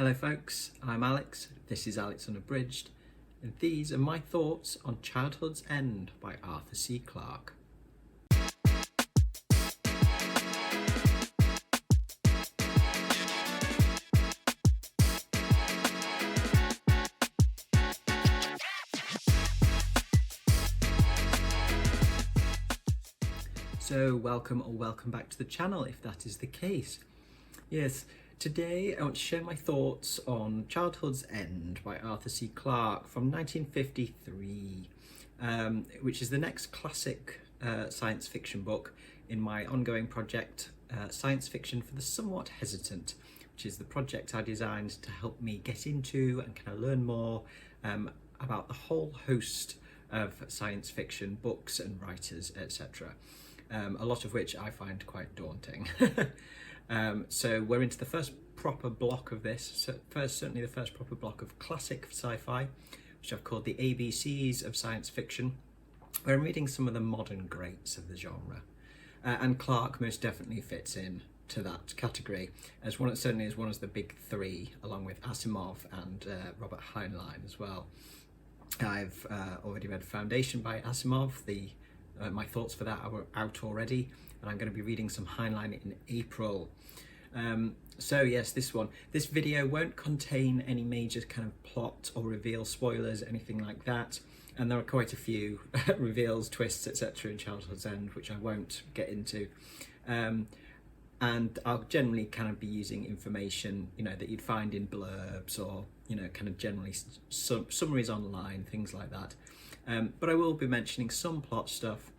Hello folks, I'm Alex, this is Alex Unabridged, and these are my thoughts on Childhood's End by Arthur C Clarke. So welcome back to the channel if that is the case. Yes, today I want to share my thoughts on Childhood's End by Arthur C Clarke from 1953, which is the next classic science fiction book in my ongoing project, Science Fiction for the Somewhat Hesitant, which is the project I designed to help me get into and kind of learn more about the whole host of science fiction books and writers, etc. A lot of which I find quite daunting. So we're into the first proper block of this, certainly the first proper block of classic sci-fi, which I've called the ABCs of science fiction, where I'm reading some of the modern greats of the genre. And Clarke most definitely fits in to that category, certainly as one of the big three, along with Asimov and Robert Heinlein as well. I've already read Foundation by Asimov. My thoughts for that are out already, and I'm going to be reading some Heinlein in April. So yes, this video won't contain any major kind of plot or reveal spoilers, anything like that, and there are quite a few reveals, twists, etc. in Childhood's End, which I won't get into. And I'll generally kind of be using information, that you'd find in blurbs or, kind of generally summaries online, things like that. But I will be mentioning some plot stuff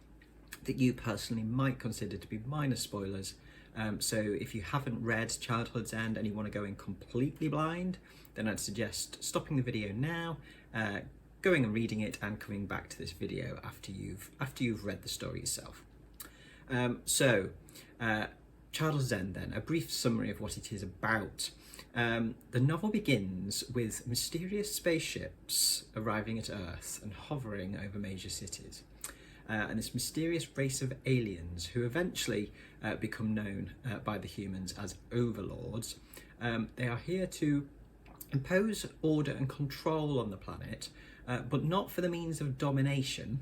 that you personally might consider to be minor spoilers. So if you haven't read Childhood's End and you want to go in completely blind, then I'd suggest stopping the video now, going and reading it, and coming back to this video after you've read the story yourself. Childhood's End then, a brief summary of what it is about. The novel begins with mysterious spaceships arriving at Earth and hovering over major cities. And this mysterious race of aliens, who eventually become known by the humans as overlords, they are here to impose order and control on the planet, but not for the means of domination,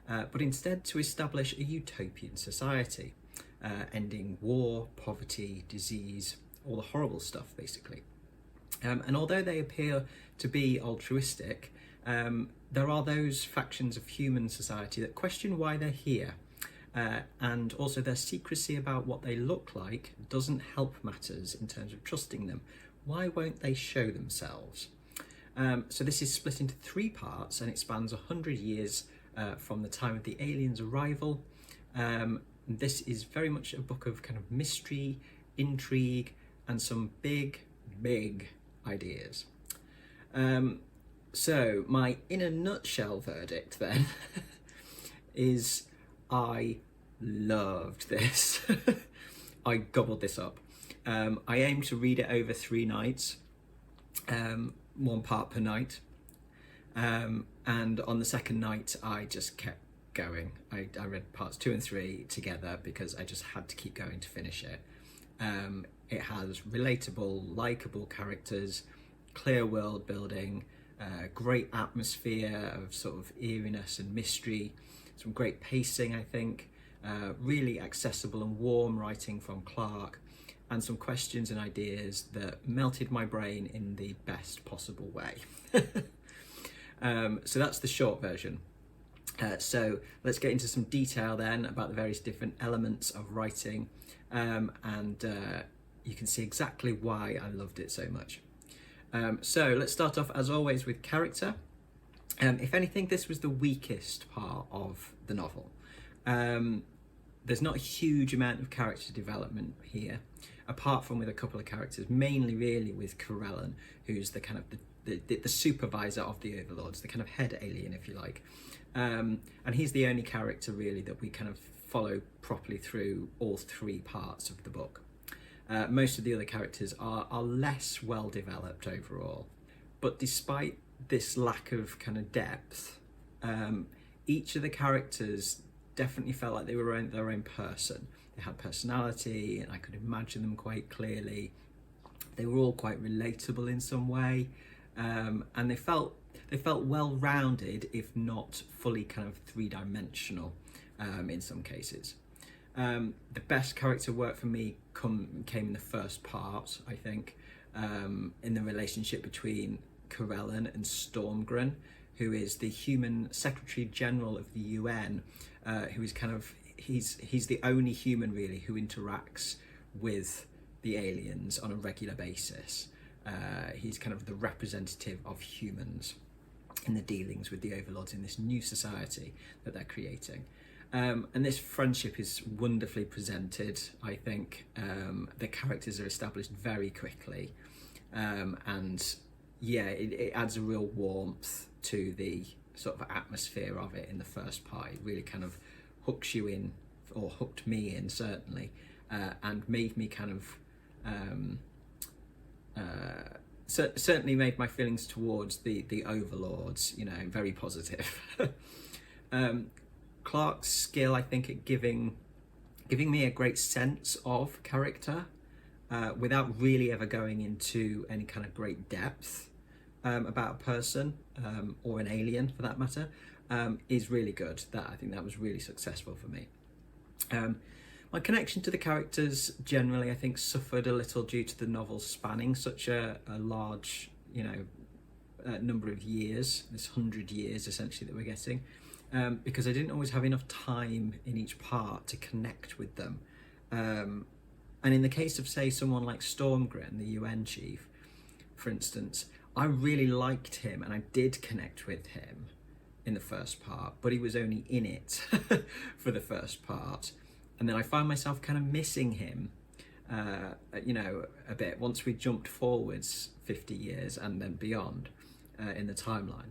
but instead to establish a utopian society, ending war, poverty, disease, all the horrible stuff basically. And although they appear to be altruistic, there are those factions of human society that question why they're here, and also their secrecy about what they look like doesn't help matters in terms of trusting them. Why won't they show themselves? So this is split into 3 parts, and it spans 100 years from the time of the aliens' arrival. This is very much a book of kind of mystery, intrigue, and some big ideas. So my in a nutshell verdict then is I loved this. I gobbled this up. I aim to read it over 3 nights, 1 part per night, and on the second night I just kept going. I read parts 2 and 3 together because I just had to keep going to finish it. It has relatable, likable characters, clear world building, great atmosphere of sort of eeriness and mystery, some great pacing, I think, really accessible and warm writing from Clarke, and some questions and ideas that melted my brain in the best possible way. So that's the short version. So let's get into some detail then about the various different elements of writing, and you can see exactly why I loved it so much. So let's start off as always with character. If anything, this was the weakest part of the novel. There's not a huge amount of character development here, apart from with a couple of characters, mainly really with Corellan, who's the kind of the supervisor of the overlords, the kind of head alien, if you like. And he's the only character really that we kind of follow properly through all 3 parts of the book. Most of the other characters are less well developed overall, but despite this lack of kind of depth, each of the characters definitely felt like they were their own person. They had personality, and I could imagine them quite clearly. They were all quite relatable in some way, and they felt well-rounded, if not fully kind of three-dimensional in some cases. The best character work for me came in the first part, I think, in the relationship between Corellin and Stormgren, who is the human Secretary General of the UN, who is he's the only human really who interacts with the aliens on a regular basis. He's kind of the representative of humans in the dealings with the overlords in this new society that they're creating. And this friendship is wonderfully presented, I think. The characters are established very quickly, and yeah, it adds a real warmth to the sort of atmosphere of it in the first part. It really kind of hooks you in, or hooked me in certainly, and made me kind of certainly made my feelings towards the overlords, you know, very positive. Clarke's skill, I think, at giving me a great sense of character without really ever going into any kind of great depth about a person or an alien for that matter, is really good. I think that was really successful for me. My connection to the characters generally, I think, suffered a little due to the novel spanning such a large, you know, number of years, this 100 years essentially that we're getting, because I didn't always have enough time in each part to connect with them. And in the case of, say, someone like Stormgren, the UN chief, for instance, I really liked him and I did connect with him in the first part, but he was only in it for the first part. And then I find myself kind of missing him, you know, a bit once we jumped forwards 50 years and then beyond in the timeline.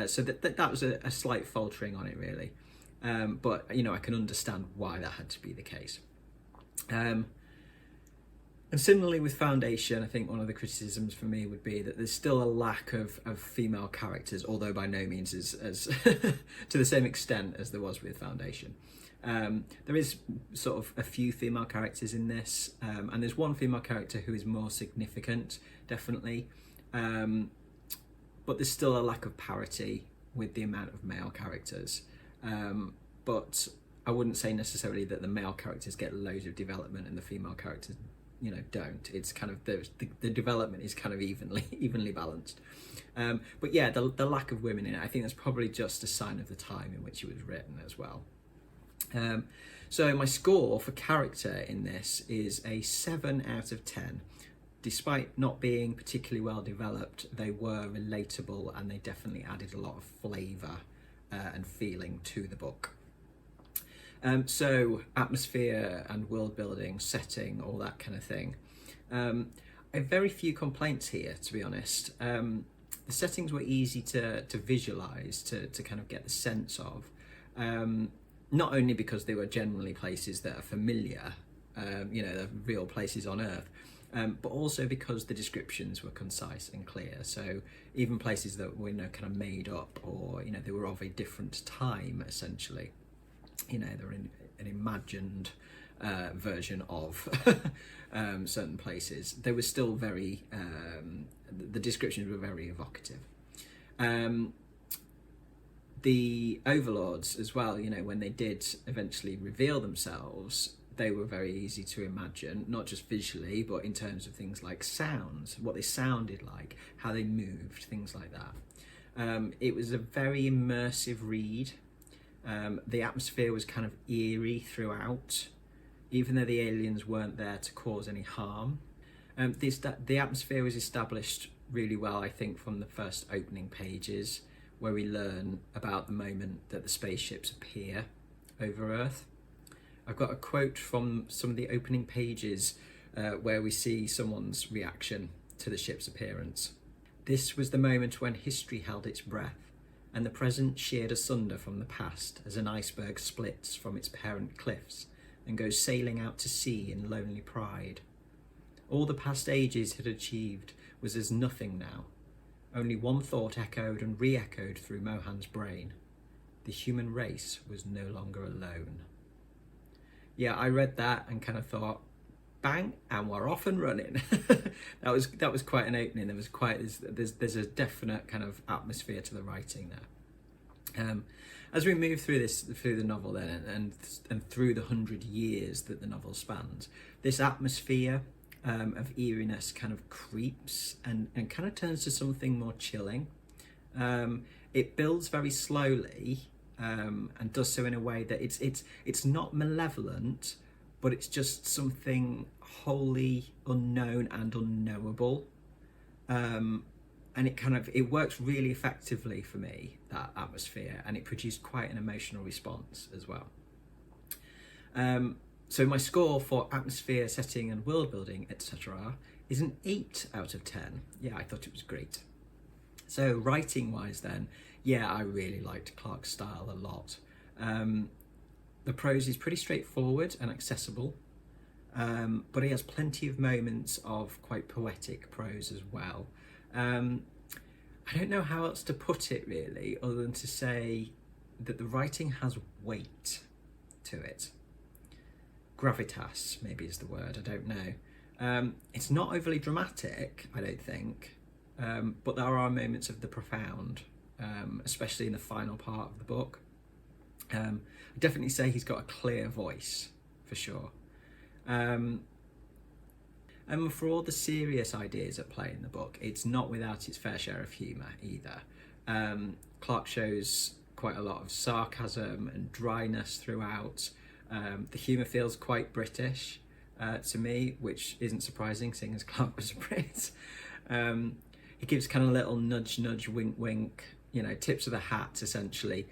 So that was a slight faltering on it, really. But, you know, I can understand why that had to be the case. And similarly with Foundation, I think one of the criticisms for me would be that there's still a lack of female characters, although by no means as to the same extent as there was with Foundation. There is sort of a few female characters in this, and there's one female character who is more significant, definitely, but there's still a lack of parity with the amount of male characters. But I wouldn't say necessarily that the male characters get loads of development and the female characters, you know, don't. It's kind of the development is kind of evenly balanced. But yeah, the lack of women in it, I think that's probably just a sign of the time in which it was written as well. So my score for character in this is a 7 out of 10. Despite not being particularly well developed, they were relatable and they definitely added a lot of flavour and feeling to the book. So atmosphere and world building, setting, all that kind of thing. I have very few complaints here, to be honest. The settings were easy to visualise, to kind of get the sense of. Not only because they were generally places that are familiar, you know, they're real places on Earth, but also because the descriptions were concise and clear. So even places that were, you know, kind of made up, or, you know, they were of a different time, essentially. You know, they're in an imagined version of certain places. They were still very, the descriptions were very evocative. The overlords as well, you know, when they did eventually reveal themselves, they were very easy to imagine, not just visually, but in terms of things like sounds, what they sounded like, how they moved, things like that. It was a very immersive read. The atmosphere was kind of eerie throughout, even though the aliens weren't there to cause any harm. The atmosphere was established really well, I think, from the first opening pages, where we learn about the moment that the spaceships appear over Earth. I've got a quote from some of the opening pages where we see someone's reaction to the ship's appearance. This was the moment when history held its breath, and the present sheared asunder from the past as an iceberg splits from its parent cliffs and goes sailing out to sea in lonely pride. All the past ages had achieved was as nothing now. Only one thought echoed and re-echoed through Mohan's brain. The human race was no longer alone. Yeah, I read that and kind of thought, bang, and we're off and running. that was quite an opening. There's a definite kind of atmosphere to the writing there. As we move through the novel then, and through the 100 years that the novel spans, this atmosphere of eeriness kind of creeps and kind of turns to something more chilling. It builds very slowly, and does so in a way that it's not malevolent, but it's just something wholly unknown and unknowable. And it works really effectively for me, that atmosphere, and it produced quite an emotional response as well. So my score for atmosphere, setting and world building, etc. is an 8 out of 10. Yeah, I thought it was great. So writing wise then, yeah, I really liked Clarke's style a lot. The prose is pretty straightforward and accessible, but he has plenty of moments of quite poetic prose as well. I don't know how else to put it really, other than to say that the writing has weight to it. Gravitas maybe is the word, I don't know. It's not overly dramatic, I don't think, but there are moments of the profound, especially in the final part of the book. I definitely say he's got a clear voice, for sure. And for all the serious ideas at play in the book, it's not without its fair share of humour either. Clarke shows quite a lot of sarcasm and dryness throughout. The humour feels quite British to me, which isn't surprising, seeing as Clarke was a Brit. He gives kind of little nudge, nudge, wink, wink, tips of the hat, essentially,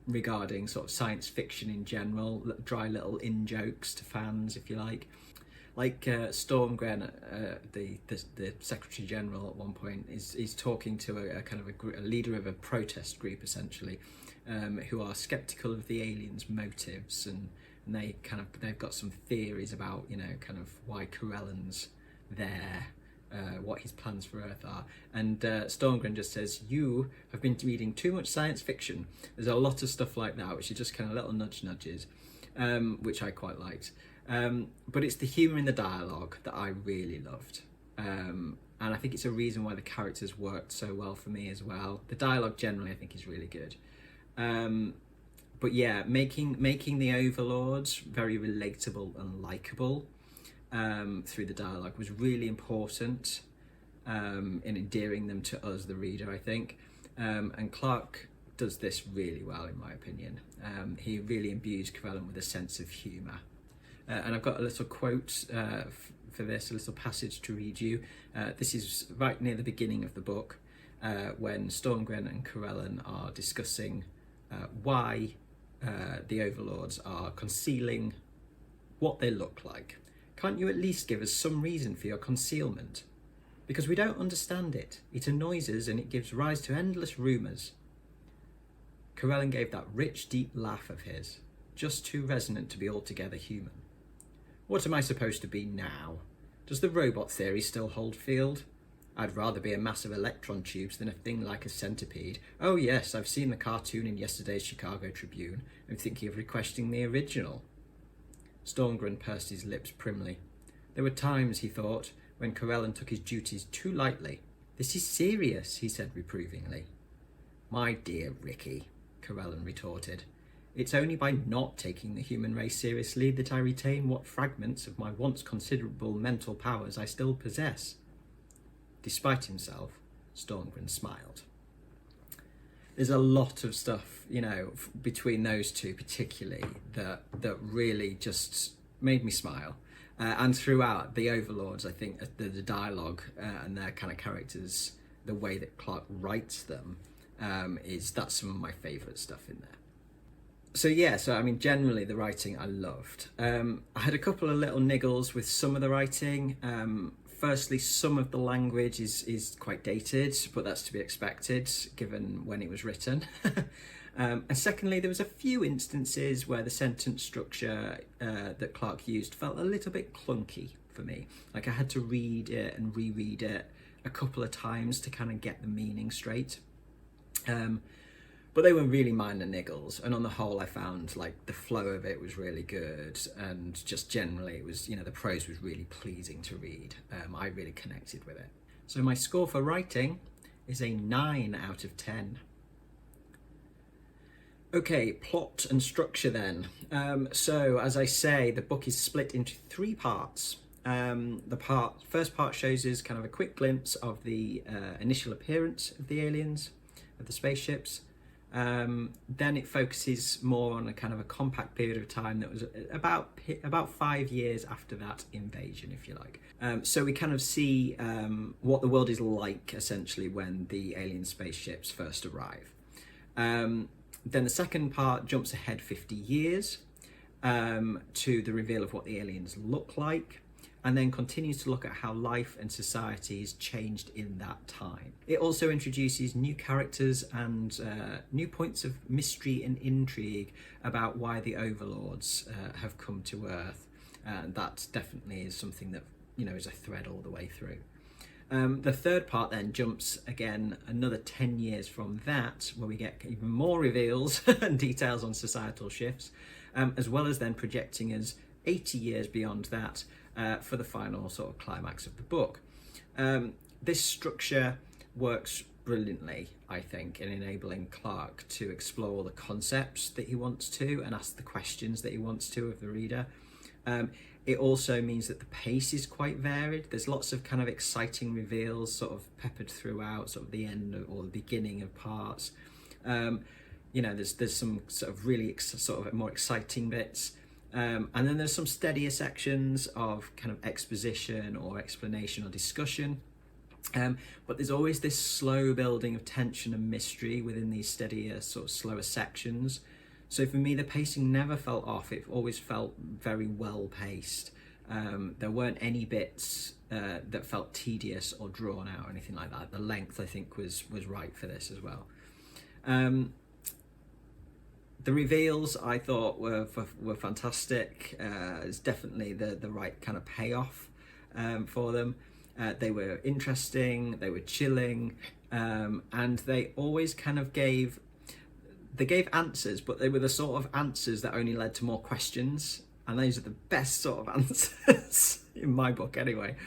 regarding sort of science fiction in general, dry little in-jokes to fans, if you like. Like Stormgren, the Secretary General at one point, is talking to a leader of a protest group, essentially, who are sceptical of the aliens' motives, and they've got some theories about why Corellan's there, what his plans for Earth are, and Stormgren just says, "You have been reading too much science fiction." There's a lot of stuff like that, which are just kind of little nudges, which I quite liked. But it's the humour in the dialogue that I really loved, and I think it's a reason why the characters worked so well for me as well. The dialogue generally I think is really good, but yeah, making the overlords very relatable and likeable through the dialogue was really important in endearing them to us, the reader, I think. And Clarke does this really well, in my opinion. He really imbues Corellan with a sense of humour. And I've got a little quote for this, a little passage to read you. This is right near the beginning of the book, when Stormgren and Corellan are discussing why the overlords are concealing what they look like. "Can't you at least give us some reason for your concealment? Because we don't understand it. It annoys us and it gives rise to endless rumours." Corellan gave that rich, deep laugh of his, just too resonant to be altogether human. "What am I supposed to be now? Does the robot theory still hold field? I'd rather be a mass of electron tubes than a thing like a centipede. Oh yes, I've seen the cartoon in yesterday's Chicago Tribune. I'm thinking of requesting the original." Stormgren pursed his lips primly. There were times, he thought, when Corellan took his duties too lightly. "This is serious," he said reprovingly. "My dear Ricky," Corellan retorted, "it's only by not taking the human race seriously that I retain what fragments of my once considerable mental powers I still possess." Despite himself, Stormgren smiled. There's a lot of stuff, between those two particularly, that really just made me smile. And throughout the Overlords, I think the dialogue and their kind of characters, the way that Clarke writes them, that's some of my favourite stuff in there. So generally the writing I loved. I had a couple of little niggles with some of the writing. Firstly, some of the language is quite dated, but that's to be expected given when it was written. And secondly, there was a few instances where the sentence structure that Clarke used felt a little bit clunky for me. Like I had to read it and reread it a couple of times to kind of get the meaning straight. But they were really minor niggles, and on the whole I found like the flow of it was really good, and just generally it was, the prose was really pleasing to read. I really connected with it. So my score for writing is a 9 out of 10. Okay, plot and structure then. So as I say, the book is split into 3 parts. The first part shows us kind of a quick glimpse of the initial appearance of the aliens, of the spaceships. Then it focuses more on a kind of a compact period of time that was about 5 years after that invasion, if you like. So we kind of see what the world is like essentially when the alien spaceships first arrive. Then the second part jumps ahead 50 years to the reveal of what the aliens look like, and then continues to look at how life and society has changed in that time. It also introduces new characters and new points of mystery and intrigue about why the overlords have come to Earth. That definitely is something that is a thread all the way through. The third part then jumps again another 10 years from that, where we get even more reveals and details on societal shifts, as well as then projecting us 80 years beyond that for the final sort of climax of the book. This structure works brilliantly, I think, in enabling Clarke to explore the concepts that he wants to and ask the questions that he wants to of the reader. It also means that the pace is quite varied. There's lots of kind of exciting reveals sort of peppered throughout, sort of the end or the beginning of parts. There's some sort of really sort of more exciting bits. And then there's some steadier sections of kind of exposition or explanation or discussion. But there's always this slow building of tension and mystery within these steadier, sort of slower sections. So for me, the pacing never felt off. It always felt very well paced. There weren't any bits that felt tedious or drawn out or anything like that. The length, I think, was right for this as well. The reveals I thought were fantastic. It's definitely the right kind of payoff for them. They were interesting, they were chilling, and they always kind of gave answers, but they were the sort of answers that only led to more questions, and those are the best sort of answers in my book anyway.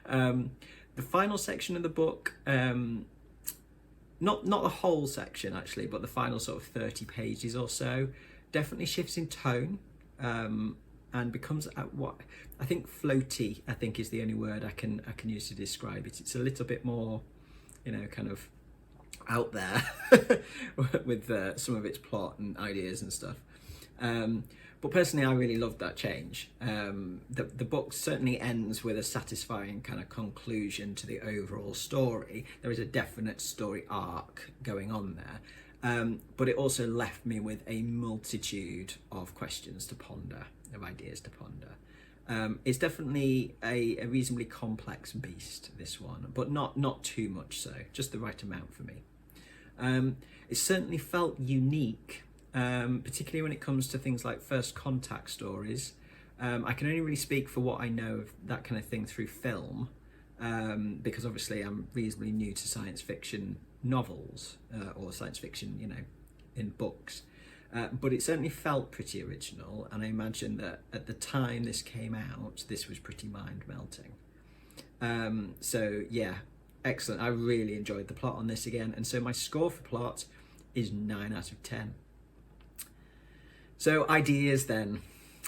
The final section of the book, not the whole section actually, but the final sort of 30 pages or so, definitely shifts in tone and becomes what I think floaty, I think is the only word I can use to describe it. It's a little bit more, kind of out there with some of its plot and ideas and stuff. But personally, I really loved that change. The book certainly ends with a satisfying kind of conclusion to the overall story. There is a definite story arc going on there, but it also left me with a multitude of questions to ponder, of ideas to ponder. It's definitely a reasonably complex beast, this one, but not too much so, just the right amount for me. It certainly felt unique, particularly when it comes to things like first contact stories. I can only really speak for what I know of that kind of thing through film, because obviously I'm reasonably new to science fiction novels or science fiction, in books. But it certainly felt pretty original, and I imagine that at the time this came out, this was pretty mind-melting. So yeah, excellent. I really enjoyed the plot on this again, and so my score for plot is 9 out of 10. So ideas then,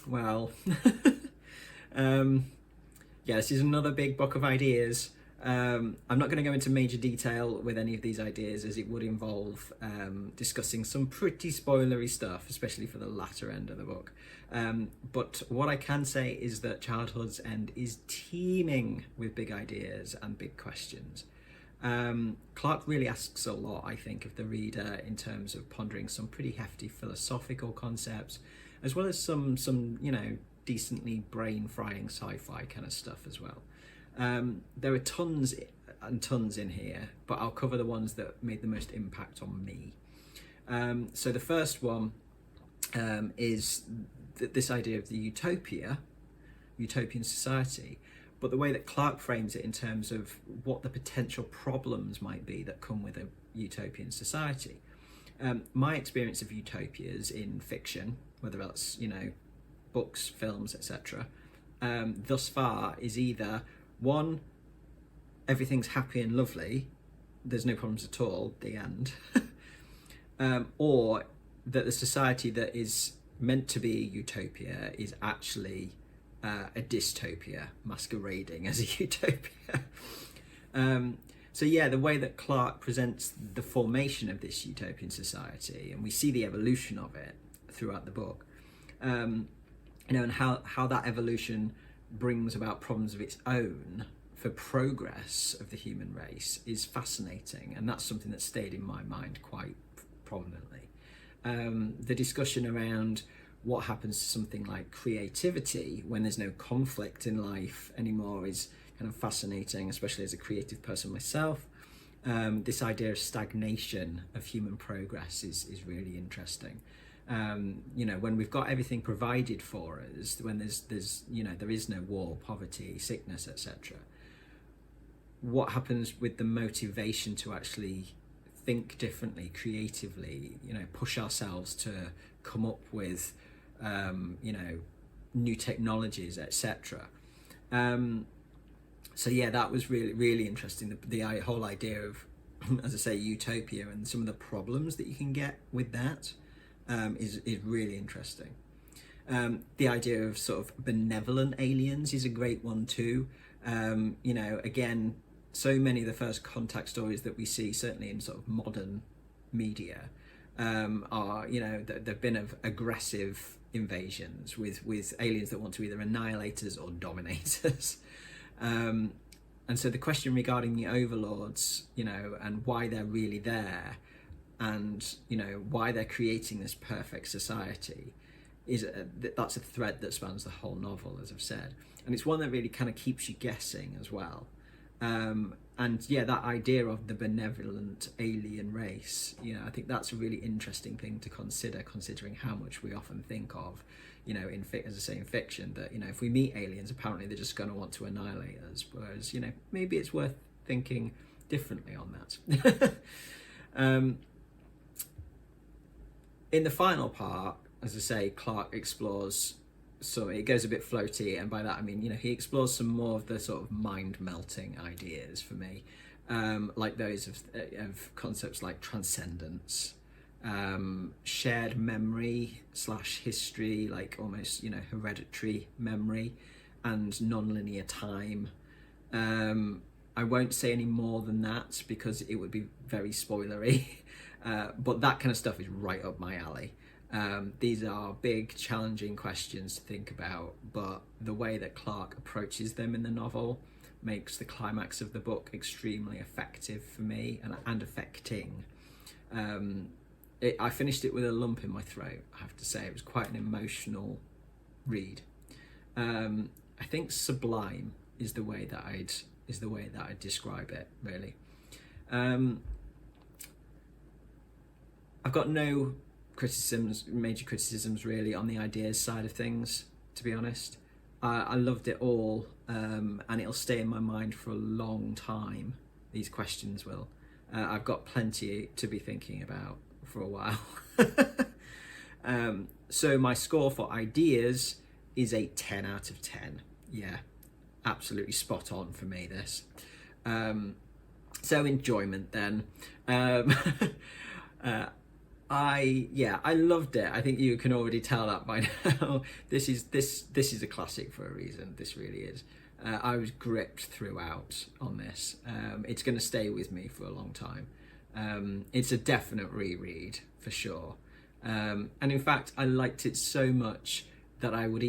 well, this is another big book of ideas. I'm not going to go into major detail with any of these ideas, as it would involve discussing some pretty spoilery stuff, especially for the latter end of the book. But what I can say is that Childhood's End is teeming with big ideas and big questions. Clarke really asks a lot, I think, of the reader in terms of pondering some pretty hefty philosophical concepts, as well as some decently brain-frying sci-fi kind of stuff as well. There are tons and tons in here, but I'll cover the ones that made the most impact on me. So the first one is this idea of the utopian society, but the way that Clarke frames it in terms of what the potential problems might be that come with a utopian society. My experience of utopias in fiction, whether that's, books, films, etc., thus far is either one, everything's happy and lovely, there's no problems at all, the end, or that the society that is meant to be a utopia is actually a dystopia masquerading as a utopia. So yeah, the way that Clarke presents the formation of this utopian society, and we see the evolution of it throughout the book, and how that evolution brings about problems of its own for progress of the human race is fascinating, and that's something that stayed in my mind quite prominently. The discussion around what happens to something like creativity when there's no conflict in life anymore is kind of fascinating, especially as a creative person myself. This idea of stagnation of human progress is really interesting. When we've got everything provided for us, when there is no war, poverty, sickness, etc., what happens with the motivation to actually think differently, creatively, push ourselves to come up with, new technologies, etc. So yeah, that was really, really interesting. The whole idea of, as I say, utopia and some of the problems that you can get with that is really interesting. The idea of sort of benevolent aliens is a great one too. Again, so many of the first contact stories that we see, certainly in sort of modern media, are, they've been of aggressive invasions with aliens that want to either annihilate us or dominate us. And so the question regarding the overlords, and why they're really there, and why they're creating this perfect society, that's a thread that spans the whole novel, as I've said, and it's one that really kind of keeps you guessing as well. And yeah, that idea of the benevolent alien race, I think that's a really interesting thing to consider, considering how much we often think of, as I say, in fiction, that, if we meet aliens, apparently they're just going to want to annihilate us. Whereas, maybe it's worth thinking differently on that. In the final part, as I say, Clarke explores, so it goes a bit floaty, and by that I mean, he explores some more of the sort of mind-melting ideas for me, like those of concepts like transcendence, shared memory / history, like almost, hereditary memory, and non-linear time. I won't say any more than that because it would be very spoilery, but that kind of stuff is right up my alley. These are big, challenging questions to think about, but the way that Clarke approaches them in the novel makes the climax of the book extremely effective for me and affecting. I finished it with a lump in my throat, I have to say. It was quite an emotional read. I think sublime is the way that I'd describe it, really. I've got no major criticisms really on the ideas side of things, to be honest. I loved it all, and it'll stay in my mind for a long time. These questions will. I've got plenty to be thinking about for a while. So my score for ideas is a 10 out of 10. Yeah, absolutely spot on for me, this. So enjoyment then. I loved it. I think you can already tell that by now. This is a classic for a reason. This really is. I was gripped throughout on this. It's going to stay with me for a long time. It's a definite reread for sure. And in fact, I liked it so much that I would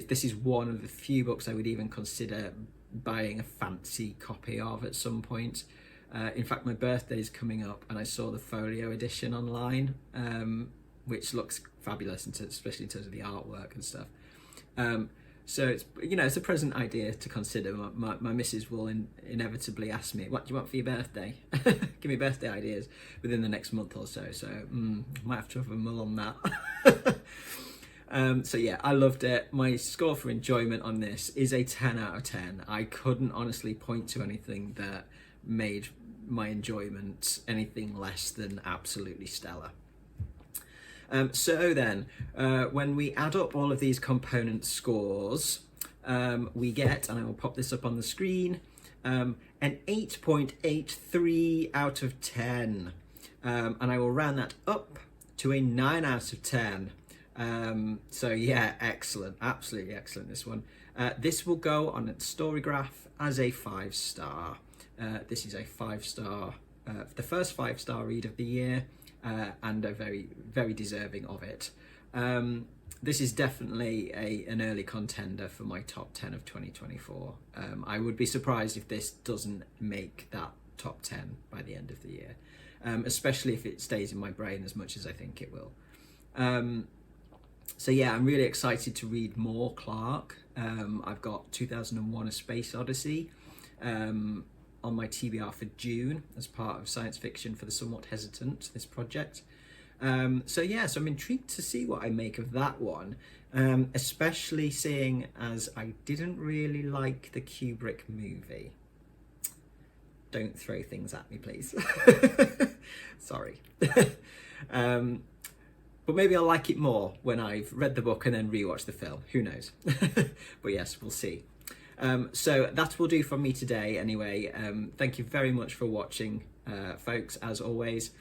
this is one of the few books I would even consider buying a fancy copy of at some point. In fact, my birthday is coming up, and I saw the folio edition online, which looks fabulous, especially in terms of the artwork and stuff. So it's it's a present idea to consider. My missus will inevitably ask me, "What do you want for your birthday?" Give me birthday ideas within the next month or so. So might have to have a mull on that. So yeah, I loved it. My score for enjoyment on this is a 10 out of 10. I couldn't honestly point to anything that made my enjoyment anything less than absolutely stellar. So then, when we add up all of these component scores, we get, and I will pop this up on the screen, an 8.83 out of 10. And I will round that up to a 9 out of 10. So yeah, excellent, absolutely excellent, this one. This will go on its Storygraph as a 5-star. This is a 5-star, the first 5-star read of the year, and a very, very deserving of it. This is definitely an early contender for my top 10 of 2024. I would be surprised if this doesn't make that top 10 by the end of the year, especially if it stays in my brain as much as I think it will. So yeah, I'm really excited to read more Clarke. I've got 2001: A Space Odyssey on my TBR for June as part of Science Fiction for the Somewhat Hesitant, this project. So yeah, so I'm intrigued to see what I make of that one, especially seeing as I didn't really like the Kubrick movie. Don't throw things at me, please. Sorry. But maybe I'll like it more when I've read the book and then rewatch the film. Who knows? But yes, we'll see. So that will do from me today anyway. Thank you very much for watching, folks. As always,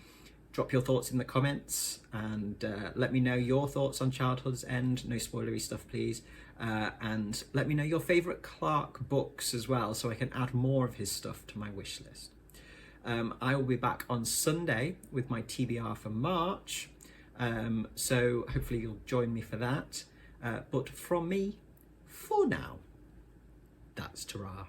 drop your thoughts in the comments and let me know your thoughts on Childhood's End. No spoilery stuff, please. And let me know your favourite Clarke books as well, so I can add more of his stuff to my wish list. I will be back on Sunday with my TBR for March. So hopefully you'll join me for that. But from me, for now, that's ta-ra.